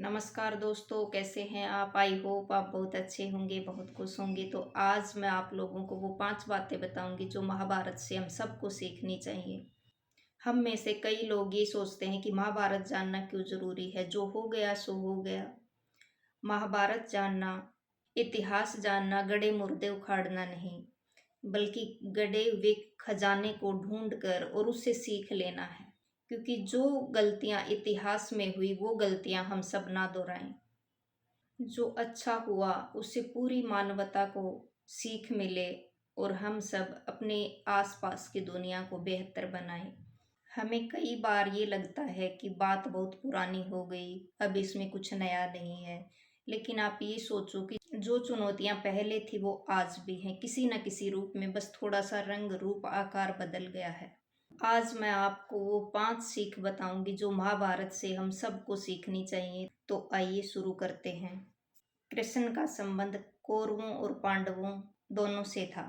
नमस्कार दोस्तों, कैसे हैं आप? आई होप आप बहुत अच्छे होंगे, बहुत खुश होंगे। तो आज मैं आप लोगों को वो 5 बातें बताऊंगी जो महाभारत से हम सबको सीखनी चाहिए। हम में से कई लोग ये सोचते हैं कि महाभारत जानना क्यों ज़रूरी है, जो हो गया सो हो गया। महाभारत जानना, इतिहास जानना गड़े मुर्दे उखाड़ना नहीं, बल्कि गड़े हुए खजाने को ढूंढ कर और उससे सीख लेना है। क्योंकि जो गलतियां इतिहास में हुई वो गलतियां हम सब ना दोहराएं। जो अच्छा हुआ उससे पूरी मानवता को सीख मिले और हम सब अपने आसपास की दुनिया को बेहतर बनाएं। हमें कई बार ये लगता है कि बात बहुत पुरानी हो गई, अब इसमें कुछ नया नहीं है। लेकिन आप ये सोचो कि जो चुनौतियां पहले थी वो आज भी हैं, किसी न किसी रूप में, बस थोड़ा सा रंग रूप आकार बदल गया है। आज मैं आपको वो 5 सीख बताऊंगी जो महाभारत से हम सबको सीखनी चाहिए। तो आइए शुरू करते हैं। कृष्ण का संबंध कौरवों और पांडवों दोनों से था।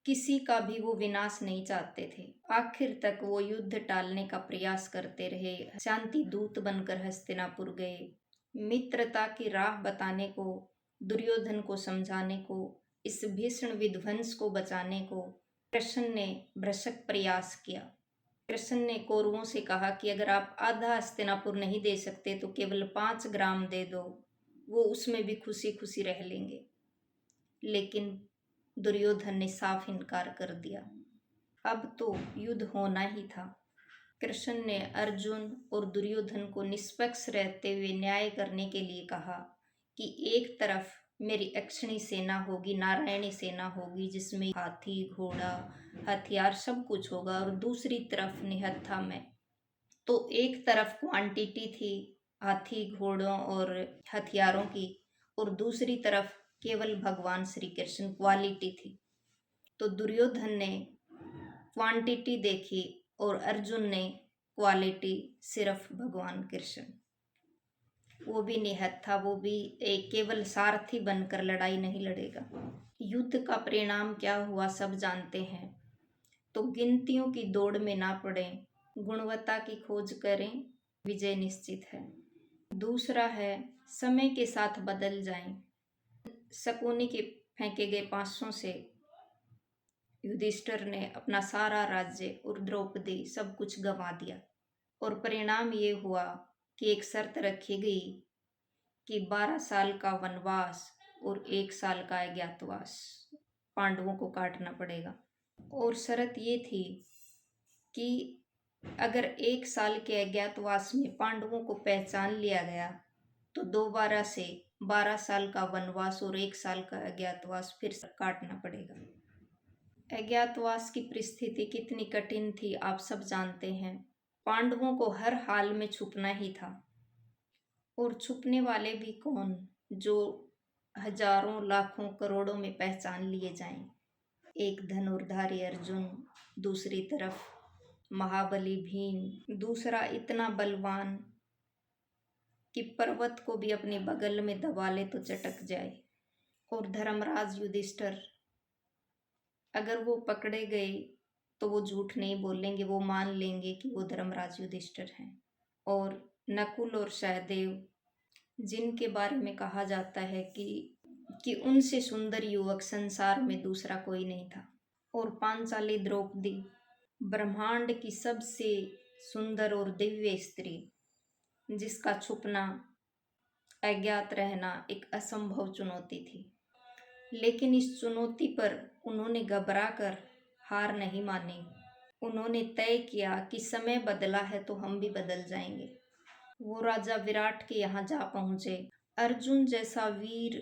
किसी का भी वो विनाश नहीं चाहते थे। आखिर तक वो युद्ध टालने का प्रयास करते रहे, शांति दूत बनकर हस्तिनापुर गए, मित्रता की राह बताने को, दुर्योधन को समझाने को, इस भीषण विध्वंस को बचाने को कृष्ण ने भ्रशक प्रयास किया। कृष्ण ने कौरवों से कहा कि अगर आप आधा हस्तिनापुर नहीं दे सकते तो केवल 5 ग्राम दे दो, वो उसमें भी खुशी खुशी रह लेंगे। लेकिन दुर्योधन ने साफ इनकार कर दिया। अब तो युद्ध होना ही था। कृष्ण ने अर्जुन और दुर्योधन को निष्पक्ष रहते हुए न्याय करने के लिए कहा कि एक तरफ मेरी अक्षणी सेना होगी, नारायणी सेना होगी, जिसमें हाथी घोड़ा हथियार सब कुछ होगा, और दूसरी तरफ निहत्था मैं। तो एक तरफ क्वांटिटी थी हाथी घोड़ों और हथियारों की, और दूसरी तरफ केवल भगवान श्री कृष्ण क्वालिटी थी। तो दुर्योधन ने क्वांटिटी देखी और अर्जुन ने क्वालिटी, सिर्फ भगवान कृष्ण। वो भी निहत्था, वो भी एक केवल सारथी बनकर लड़ाई नहीं लड़ेगा। युद्ध का परिणाम क्या हुआ सब जानते हैं। तो गिनतियों की दौड़ में ना पड़ें, गुणवत्ता की खोज करें, विजय निश्चित है। दूसरा है समय के साथ बदल जाएं। शकुनी के फेंके गए 500 से युधिष्ठिर ने अपना सारा राज्य और द्रौपदी सब कुछ गंवा दिया। और परिणाम ये हुआ कि एक शर्त रखी गई कि 12 साल का वनवास और 1 साल का अज्ञातवास पांडवों को काटना पड़ेगा। और शर्त ये थी कि अगर 1 साल के अज्ञातवास में पांडवों को पहचान लिया गया तो दोबारा से 12 साल का वनवास और 1 साल का अज्ञातवास फिर से काटना पड़ेगा। अज्ञातवास की परिस्थिति कितनी कठिन थी आप सब जानते हैं। पांडवों को हर हाल में छुपना ही था, और छुपने वाले भी कौन, जो हजारों लाखों करोड़ों में पहचान लिए जाएं। एक धनुर्धारी अर्जुन, दूसरी तरफ महाबली भीम, दूसरा इतना बलवान कि पर्वत को भी अपने बगल में दबा ले तो चटक जाए। और धर्मराज युधिष्ठिर, अगर वो पकड़े गए तो वो झूठ नहीं बोलेंगे, वो मान लेंगे कि वो धर्मराज युधिष्ठिर हैं। और नकुल और सहदेव, जिनके बारे में कहा जाता है कि उनसे सुंदर युवक संसार में दूसरा कोई नहीं था। और पांचाली द्रौपदी, ब्रह्मांड की सबसे सुंदर और दिव्य स्त्री, जिसका छुपना, अज्ञात रहना एक असंभव चुनौती थी। लेकिन इस चुनौती पर उन्होंने घबरा कर हार नहीं मानी। उन्होंने तय किया कि समय बदला है तो हम भी बदल जाएंगे। वो राजा विराट के यहाँ जा पहुंचे। अर्जुन जैसा वीर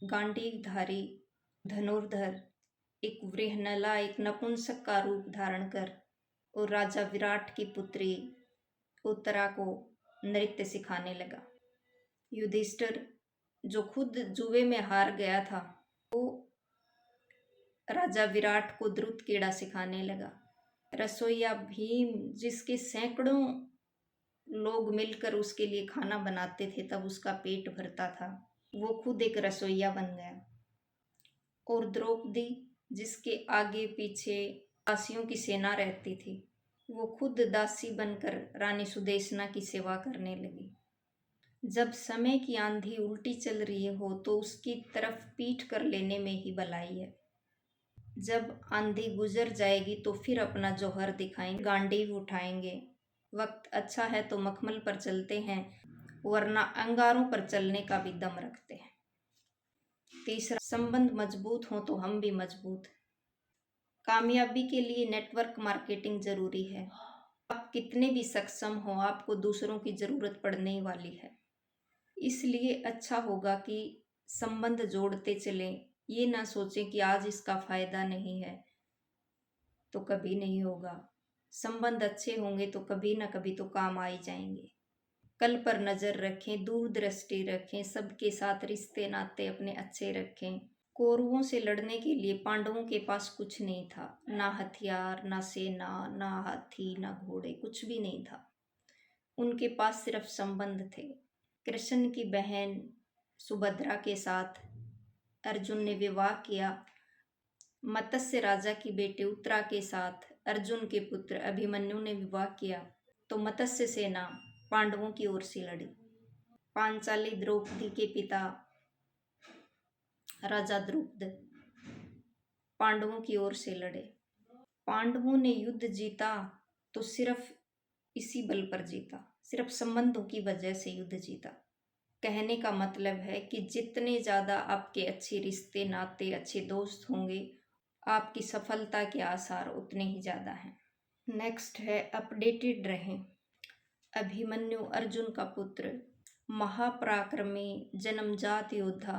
गांडीवधारी धनुर्धर एक वृहनला, एक नपुंसक का रूप धारण कर और राजा विराट की पुत्री उत्तरा को नृत्य सिखाने लगा। युधिष्ठिर, जो खुद जुए में हार गया था, वो राजा विराट को द्रुत क्रीड़ा सिखाने लगा। रसोईया भीम, जिसके सैकड़ों लोग मिलकर उसके लिए खाना बनाते थे तब उसका पेट भरता था, वो खुद एक रसोईया बन गया। और द्रौपदी, जिसके आगे पीछे दासियों की सेना रहती थी, वो खुद दासी बनकर रानी सुदेशना की सेवा करने लगी। जब समय की आंधी उल्टी चल रही हो तो उसकी तरफ पीठ कर लेने में ही भलाई है। जब आंधी गुजर जाएगी तो फिर अपना जौहर दिखाएंगे, गांडीव उठाएंगे। वक्त अच्छा है तो मखमल पर चलते हैं, वरना अंगारों पर चलने का भी दम रखते हैं। तीसरा, संबंध मजबूत हो तो हम भी मजबूत। कामयाबी के लिए नेटवर्क मार्केटिंग जरूरी है। आप कितने भी सक्षम हो, आपको दूसरों की जरूरत पड़ने वाली है। इसलिए अच्छा होगा कि संबंध जोड़ते चलें। ये ना सोचें कि आज इसका फायदा नहीं है तो कभी नहीं होगा। संबंध अच्छे होंगे तो कभी ना कभी तो काम आ ही जाएंगे। कल पर नजर रखें, दूरदृष्टि रखें, सबके साथ रिश्ते नाते अपने अच्छे रखें। कौरवों से लड़ने के लिए पांडवों के पास कुछ नहीं था, ना हथियार, ना सेना, ना हाथी, ना घोड़े, कुछ भी नहीं था। उनके पास सिर्फ संबंध थे। कृष्ण की बहन सुभद्रा के साथ अर्जुन ने विवाह किया। मत्स्य राजा की बेटी उत्तरा के साथ अर्जुन के पुत्र अभिमन्यु ने विवाह किया तो मत्स्य सेना पांडवों की ओर से लड़ी। पांचाली द्रौपदी के पिता राजा द्रुपद पांडवों की ओर से लड़े। पांडवों ने युद्ध जीता तो सिर्फ इसी बल पर जीता, सिर्फ संबंधों की वजह से युद्ध जीता। कहने का मतलब है कि जितने ज़्यादा आपके अच्छे रिश्ते नाते, अच्छे दोस्त होंगे, आपकी सफलता के आसार उतने ही ज़्यादा हैं। नेक्स्ट है अपडेटेड रहें। अभिमन्यु अर्जुन का पुत्र, महापराक्रमी, जन्मजात योद्धा।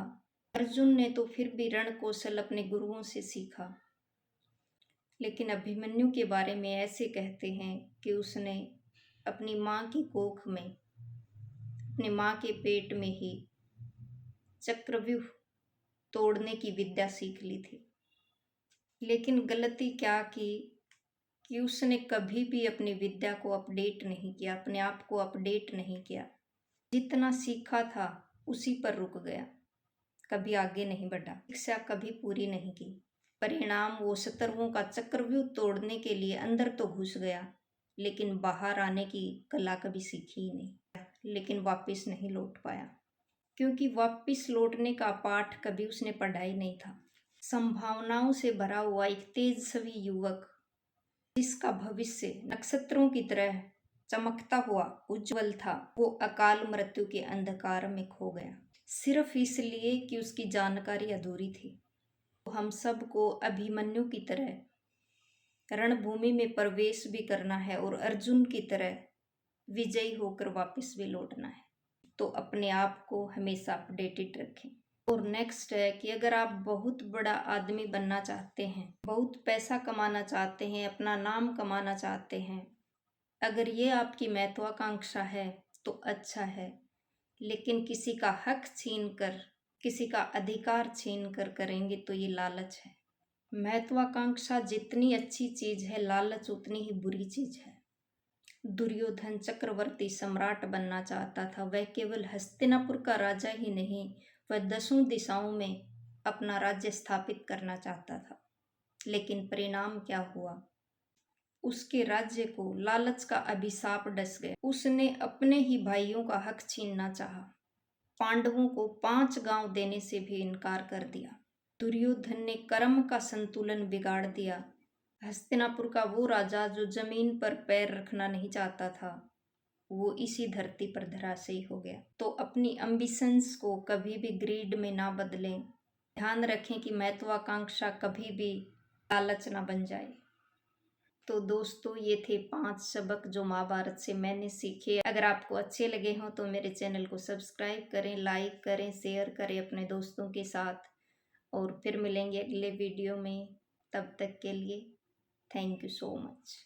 अर्जुन ने तो फिर भी रण कौशल अपने गुरुओं से सीखा, लेकिन अभिमन्यु के बारे में ऐसे कहते हैं कि उसने अपनी माँ की कोख में, अपनी माँ के पेट में ही चक्रव्यूह तोड़ने की विद्या सीख ली थी। लेकिन गलती क्या की कि उसने कभी भी अपनी विद्या को अपडेट नहीं किया, अपने आप को अपडेट नहीं किया। जितना सीखा था उसी पर रुक गया, कभी आगे नहीं बढ़ा, शिक्षा कभी पूरी नहीं की। परिणाम वो शत्रुओं का चक्रव्यूह तोड़ने के लिए अंदर तो घुस गया, लेकिन बाहर आने की कला कभी सीखी ही नहीं, लेकिन वापस नहीं लौट पाया, क्योंकि वापस लौटने का पाठ कभी उसने पढ़ा ही नहीं था। संभावनाओं से भरा हुआ एक तेजस्वी युवक, जिसका भविष्य नक्षत्रों की तरह चमकता हुआ उज्जवल था, वो अकाल मृत्यु के अंधकार में खो गया, सिर्फ इसलिए कि उसकी जानकारी अधूरी थी। तो हम सबको अभिमन्यु की तरह रणभूमि में प्रवेश भी करना है और अर्जुन की तरह विजयी होकर वापस भी लौटना है। तो अपने आप को हमेशा अपडेटेड रखें। और नेक्स्ट है कि अगर आप बहुत बड़ा आदमी बनना चाहते हैं, बहुत पैसा कमाना चाहते हैं, अपना नाम कमाना चाहते हैं, अगर ये आपकी महत्वाकांक्षा है तो अच्छा है, लेकिन किसी का हक छीन कर, किसी का अधिकार छीन कर करेंगे तो ये लालच है। महत्वाकांक्षा जितनी अच्छी चीज है, लालच उतनी ही बुरी चीज है। दुर्योधन चक्रवर्ती सम्राट बनना चाहता था। वह केवल हस्तिनापुर का राजा ही नहीं, वह 10 दिशाओं में अपना राज्य स्थापित करना चाहता था। लेकिन परिणाम क्या हुआ? उसके राज्य को लालच का अभिशाप डस गया। उसने अपने ही भाइयों का हक छीनना चाहा। पांडवों को 5 गांव देने से भी इनकार कर दिया। दुर्योधन ने कर्म का संतुलन बिगाड़ दिया। हस्तिनापुर का वो राजा जो जमीन पर पैर रखना नहीं चाहता था, वो इसी धरती पर धराशायी हो गया। तो अपनी एम्बिशंस को कभी भी ग्रीड में ना बदलें। ध्यान रखें कि महत्वाकांक्षा कभी भी लालच ना बन जाए। तो दोस्तों, ये थे 5 सबक जो महाभारत से मैंने सीखे। अगर आपको अच्छे लगे हों तो मेरे चैनल को सब्सक्राइब करें, लाइक करें, शेयर करें अपने दोस्तों के साथ। और फिर मिलेंगे अगले वीडियो में। तब तक के लिए थैंक यू सो मच।